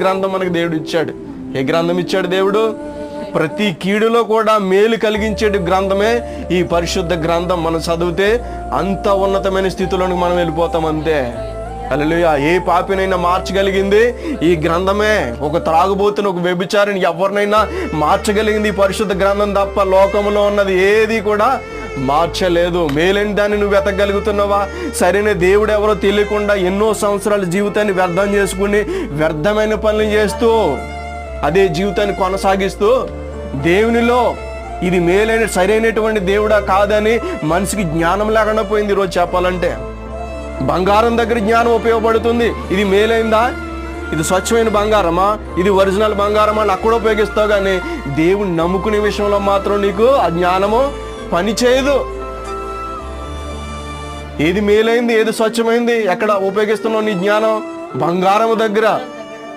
గ్రంథం మనకు దేవుడు ఇచ్చాడు. ఏ గ్రంథం ఇచ్చాడు దేవుడు? ప్రతి కీడులో కూడా మేలు కలిగించే గ్రంథమే ఈ పరిశుద్ధ గ్రంథం. మనం చదివితే అంత ఉన్నతమైన స్థితిలోనికి మనం వెళ్ళిపోతాం అంతే. హల్లెలూయా. ఏ పాపినైనా మార్చగలిగింది ఈ గ్రంథమే. ఒక త్రాగుబోతుని, ఒక వ్యభిచారిని ఎవరినైనా మార్చగలిగింది ఈ పరిశుద్ధ గ్రంథం తప్ప లోకంలో ఉన్నది ఏది కూడా మార్చలేదు. మేలేని దాన్ని నువ్వు వెతకగలుగుతున్నావా? సరైన దేవుడు ఎవరో తెలియకుండా ఎన్నో సంవత్సరాల జీవితాన్ని వ్యర్థం చేసుకుని వ్యర్థమైన పనులు చేస్తూ అదే జీవితాన్ని కొనసాగిస్తూ దేవునిలో ఇది మేలైన సరైనటువంటి దేవుడా కాదని మనిషికి జ్ఞానం లేకుండా పోయింది. ఈరోజు చెప్పాలంటే బంగారం దగ్గర జ్ఞానం ఉపయోగపడుతుంది. ఇది మేలైందా? ఇది స్వచ్ఛమైన బంగారమా? ఇది ఒరిజినల్ బంగారమా అని అక్కడ ఉపయోగిస్తావు, కానీ దేవుని నమ్ముకునే విషయంలో మాత్రం నీకు ఆ జ్ఞానము పని చేయదు. ఏది మేలైంది, ఏది స్వచ్ఛమైంది, ఎక్కడ ఉపయోగిస్తున్నావు నీ జ్ఞానం? బంగారం దగ్గర.